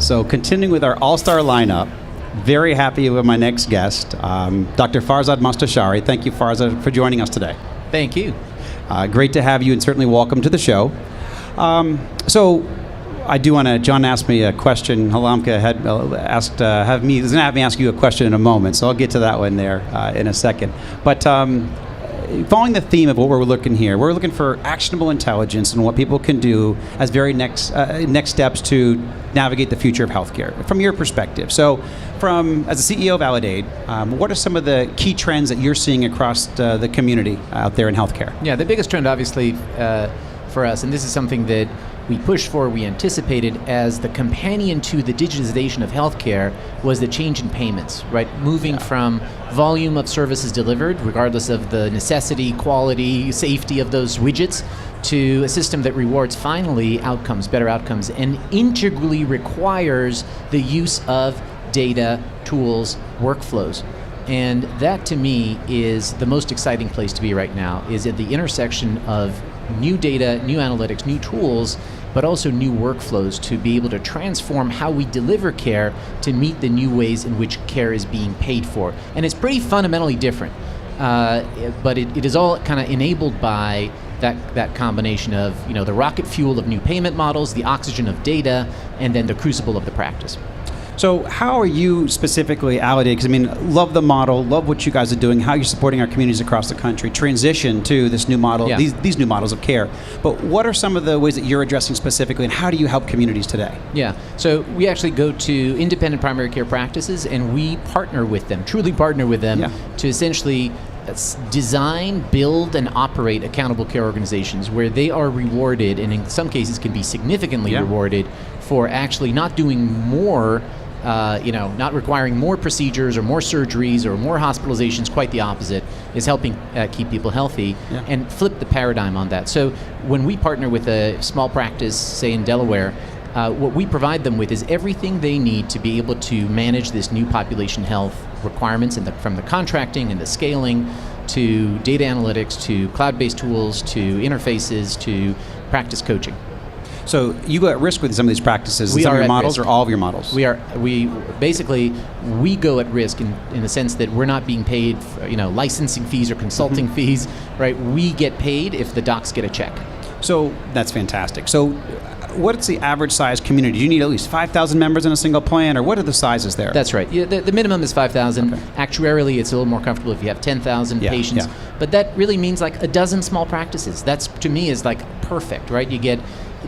So continuing with our all-star lineup, very happy with my next guest, Dr. Farzad Mostashari. Thank you, Farzad, for joining us today. Thank you. Great to have you, and certainly welcome to the show. So I do want to, John asked me a question. Halamka had asked, he's going to have me ask you a question in a moment, so I'll get to that one there in a second. But following the theme of what we're looking here, we're looking for actionable intelligence and what people can do as very next steps to navigate the future of healthcare from your perspective. So as the CEO of Validate, what are some of the key trends that you're seeing across the community out there in healthcare? Yeah, the biggest trend obviously for us, and this is something that we pushed for, we anticipated as the companion to the digitization of healthcare, was the change in payments, right? Moving from volume of services delivered, regardless of the necessity, quality, safety of those widgets, to a system that rewards finally outcomes, better outcomes, and integrally requires the use of data, tools, workflows. And that to me is the most exciting place to be right now, is at the intersection of new data, new analytics, new tools, but also new workflows to be able to transform how we deliver care to meet the new ways in which care is being paid for. And it's pretty fundamentally different, but it is all kind of enabled by that combination of the rocket fuel of new payment models, the oxygen of data, and then the crucible of the practice. So how are you specifically, Validate, because love the model, love what you guys are doing, how you're supporting our communities across the country, transition to this new model, these new models of care. But what are some of the ways that you're addressing specifically, and how do you help communities today? Yeah, so we actually go to independent primary care practices, and we partner with them, truly partner with them, to essentially design, build, and operate accountable care organizations where they are rewarded, and in some cases can be significantly rewarded, for actually not doing more, not requiring more procedures or more surgeries or more hospitalizations. Quite the opposite, is helping keep people healthy and flip the paradigm on that. So when we partner with a small practice, say in Delaware, what we provide them with is everything they need to be able to manage this new population health requirements, from the contracting and the scaling to data analytics to cloud-based tools to interfaces to practice coaching. So you go at risk with some of these practices. We some are of your at models, risk. or all of your models? We go at risk in the sense that we're not being paid for, licensing fees or consulting fees, right? We get paid if the docs get a check. So that's fantastic. So what's the average size community? Do you need at least 5,000 members in a single plan, or what are the sizes there? That's right. Yeah, the minimum is 5,000. Okay. Actuarially, it's a little more comfortable if you have 10,000 patients. Yeah. But that really means like a dozen small practices. That's, to me, is like perfect, right?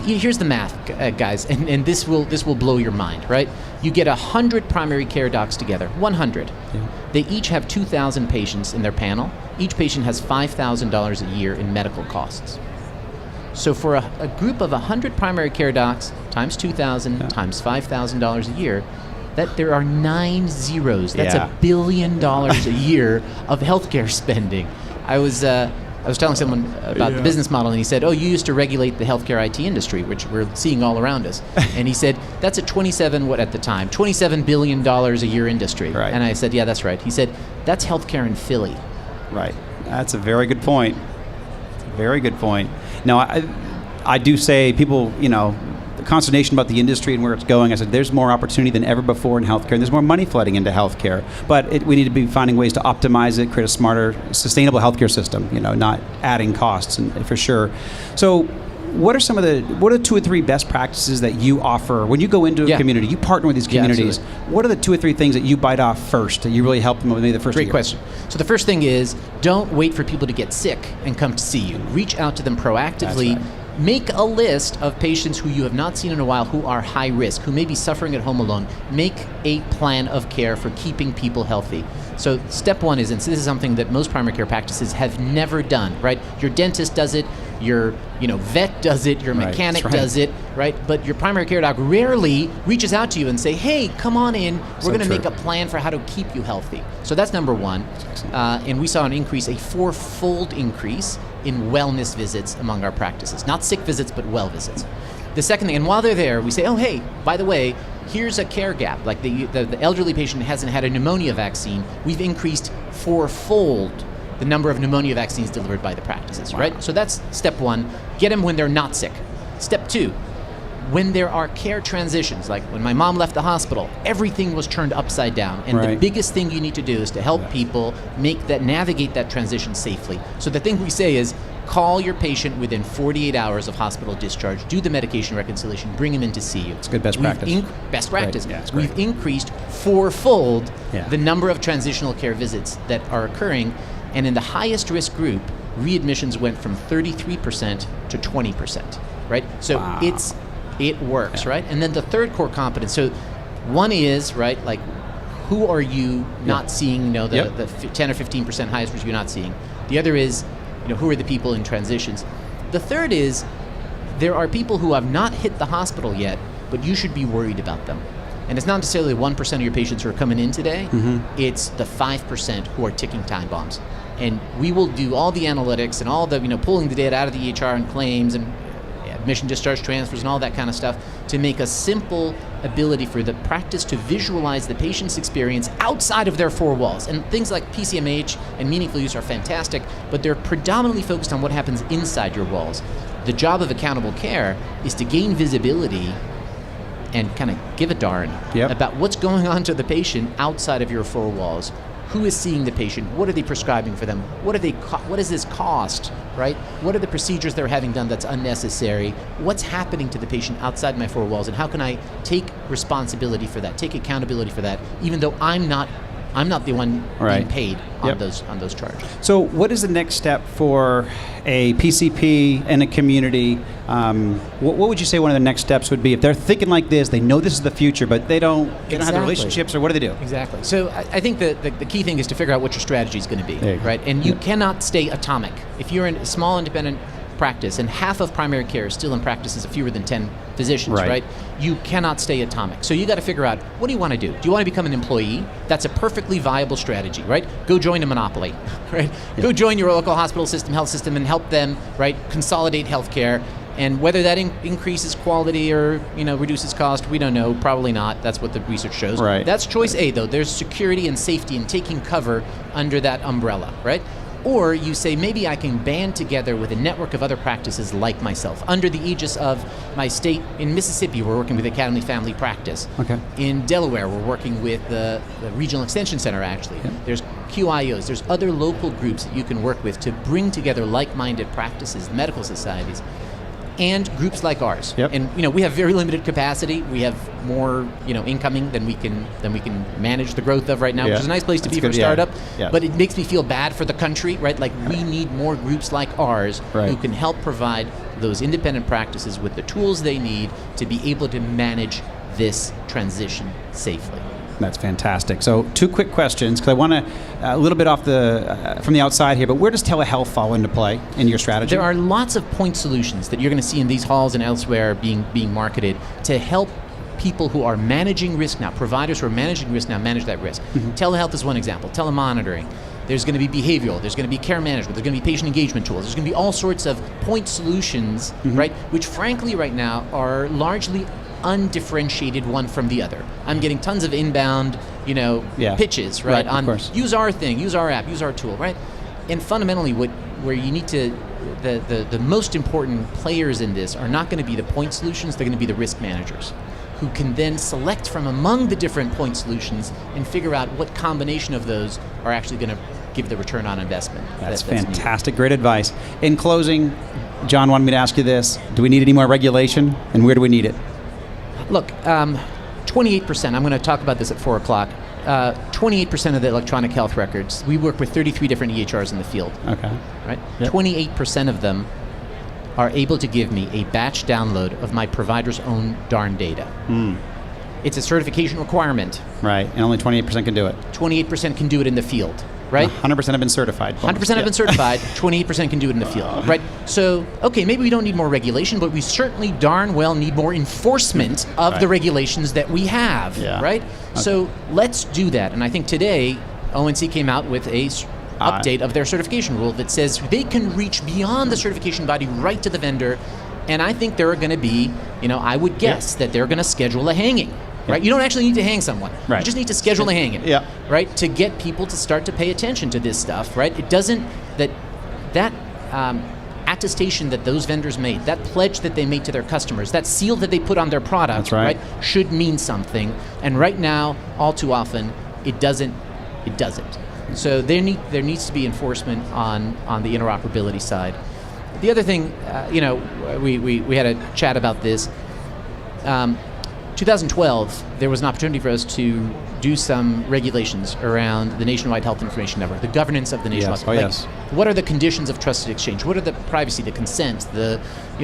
Here's the math, guys, and this will blow your mind, right? You get 100 primary care docs together, 100. Yeah. They each have 2,000 patients in their panel. Each patient has $5,000 a year in medical costs. So for a group of 100 primary care docs times 2,000 times $5,000 a year, that there are 9 zeros. That's $1 billion a year of healthcare spending. I was telling someone about the business model, and he said, "Oh, you used to regulate the healthcare IT industry, which we're seeing all around us." And he said, "That's a $27 billion a year industry." Right. And I said, "Yeah, that's right." He said, "That's healthcare in Philly." Right. That's a very good point. Very good point. Now, I do say people, the consternation about the industry and where it's going, I said there's more opportunity than ever before in healthcare, and there's more money flooding into healthcare. But we need to be finding ways to optimize it, create a smarter, sustainable healthcare system, not adding costs, and for sure. So what are 2 or 3 best practices that you offer when you go into a community, you partner with these communities? What are the 2 or 3 things that you bite off first that you really help them with maybe the first year? Great question. So the first thing is, don't wait for people to get sick and come to see you. Reach out to them proactively. That's right. Make a list of patients who you have not seen in a while who are high risk, who may be suffering at home alone. Make a plan of care for keeping people healthy. So step one is, and so this is something that most primary care practices have never done, right? Your dentist does it, your vet does it, your mechanic does it, right? But your primary care doc rarely reaches out to you and say, "Hey, come on in, we're going to make a plan for how to keep you healthy." So that's number one. And we saw a 4-fold increase in wellness visits among our practices. Not sick visits, but well visits. The second thing, and while they're there, we say, "Oh, hey, by the way, here's a care gap. Like the elderly patient hasn't had a pneumonia vaccine. We've increased 4-fold the number of pneumonia vaccines delivered by the practices," right? So that's step one. Get them when they're not sick. Step two, when there are care transitions, like when my mom left the hospital, everything was turned upside down. And the Right. biggest thing you need to do is to help people navigate that transition safely. So the thing we say is, call your patient within 48 hours of hospital discharge, do the medication reconciliation, bring him in to see you. It's good best practice. Best practice. Yeah, it's great. We've increased fourfold Yeah. the number of transitional care visits that are occurring, and in the highest risk group, readmissions went from 33% to 20%, right? So Wow. it works, right? And then the third core competence, so one is, right, like, who are you not seeing, the 10 or 15% highest risk you're not seeing. The other is, who are the people in transitions. The third is, there are people who have not hit the hospital yet, but you should be worried about them. And it's not necessarily 1% of your patients who are coming in today, it's the 5% who are ticking time bombs. And we will do all the analytics and all the, pulling the data out of the EHR and claims and admission, discharge, transfers, and all that kind of stuff to make a simple ability for the practice to visualize the patient's experience outside of their four walls. And things like PCMH and meaningful use are fantastic, but they're predominantly focused on what happens inside your walls. The job of accountable care is to gain visibility and kind of give a darn about what's going on to the patient outside of your four walls. Who is seeing the patient? What are they prescribing for them? What does this cost, right? What are the procedures they're having done that's unnecessary? What's happening to the patient outside my four walls? And how can I take responsibility for that, take accountability for that, even though I'm not the one being paid on those charges. So what is the next step for a PCP and a community? What would you say one of the next steps would be? If they're thinking like this, they know this is the future, but they don't have the relationships, or what do they do? Exactly. So I think the key thing is to figure out what your strategy is going to be, right? And you cannot stay atomic. If you're in a small independent practice and half of primary care is still in practices of fewer than 10 physicians, right? You cannot stay atomic. So you got to figure out, what do you want to do? Do you want to become an employee? That's a perfectly viable strategy, right? Go join a monopoly, right? Go join your local hospital system, health system, and help them, right, consolidate healthcare. And whether that increases quality or reduces cost, we don't know. Probably not. That's what the research shows. Right. That's choice A, though. There's security and safety in taking cover under that umbrella, right? Or you say, maybe I can band together with a network of other practices like myself. Under the aegis of my state, in Mississippi, we're working with Academy Family Practice. Okay. In Delaware, we're working with the Regional Extension Center, actually. Yeah. There's QIOs, there's other local groups that you can work with to bring together like-minded practices, medical societies, and groups like ours. Yep. And we have very limited capacity. We have more incoming than we can manage the growth of right now, which is a nice place to be for a startup. Yeah. But it makes me feel bad for the country, right? Like, we need more groups like ours who can help provide those independent practices with the tools they need to be able to manage this transition safely. That's fantastic. So 2 quick questions, because I want to, a little bit off from the outside here, but where does telehealth fall into play in your strategy? There are lots of point solutions that you're going to see in these halls and elsewhere being marketed to help people who are managing risk now, providers who are managing risk now, manage that risk. Telehealth is one example. Telemonitoring. There's going to be behavioral. There's going to be care management. There's going to be patient engagement tools. There's going to be all sorts of point solutions, right, which frankly right now are largely undifferentiated one from the other. I'm getting tons of inbound, pitches, right? On use our thing, use our app, use our tool, right? And fundamentally, where you need to, the most important players in this are not going to be the point solutions. They're going to be the risk managers, who can then select from among the different point solutions and figure out what combination of those are actually going to give the return on investment. That's fantastic. Great advice. In closing, John wanted me to ask you this. Do we need any more regulation, and where do we need it? Look, 28%, I'm going to talk about this at 4 o'clock, 28% of the electronic health records, we work with 33 different EHRs in the field. Okay. Right? Yep. 28% of them are able to give me a batch download of my provider's own darn data. It's a certification requirement. Right, and only 28% can do it. 28% can do it in the field, right? 100% have been certified. 100% have been certified, 28% can do it in the field, right? So, okay, maybe we don't need more regulation, but we certainly darn well need more enforcement of the regulations that we have, right? Okay. So let's do that. And I think today, ONC came out with a update of their certification rule that says they can reach beyond the certification body right to the vendor. And I think there are going to be, I would guess that they're going to schedule a hanging. Right? You don't actually need to hang someone. Right. You just need to schedule a hanging. Right? To get people to start to pay attention to this stuff. Right? It doesn't attestation that those vendors made, that pledge that they made to their customers, that seal that they put on their product, That's right. should mean something. And right now, all too often, it doesn't. It doesn't. So there needs to be enforcement on the interoperability side. The other thing, we had a chat about this. 2012, there was an opportunity for us to do some regulations around the Nationwide Health Information Network, the governance of the Nationwide. Yes. Oh, yes. What are the conditions of trusted exchange? What are the privacy, the consent, the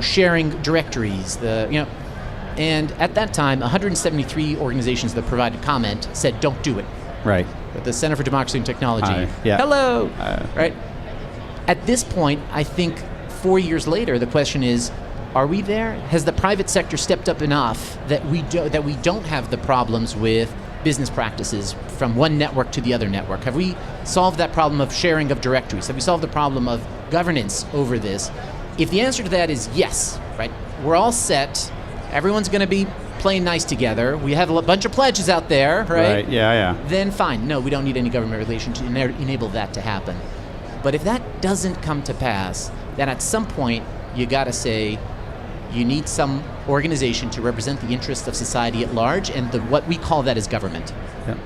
sharing directories, and at that time, 173 organizations that provided comment said, don't do it. Right. The Center for Democracy and Technology. Yeah. Hello. Right. At this point, I think 4 years later, the question is, are we there? Has the private sector stepped up enough that we don't have the problems with business practices from one network to the other network? Have we solved that problem of sharing of directories? Have we solved the problem of governance over this? If the answer to that is yes, right, we're all set. Everyone's going to be playing nice together. We have a bunch of pledges out there, right? Right. Yeah. Then fine. No, we don't need any government regulation to enable that to happen. But if that doesn't come to pass, then at some point you got to say, you need some organization to represent the interests of society at large, and what we call that is government. Yep.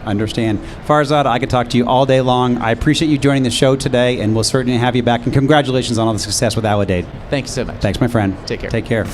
Understand. Farzad, I could talk to you all day long. I appreciate you joining the show today, and we'll certainly have you back. And congratulations on all the success with Awadade. Thank you so much. Thanks, my friend. Take care. Take care.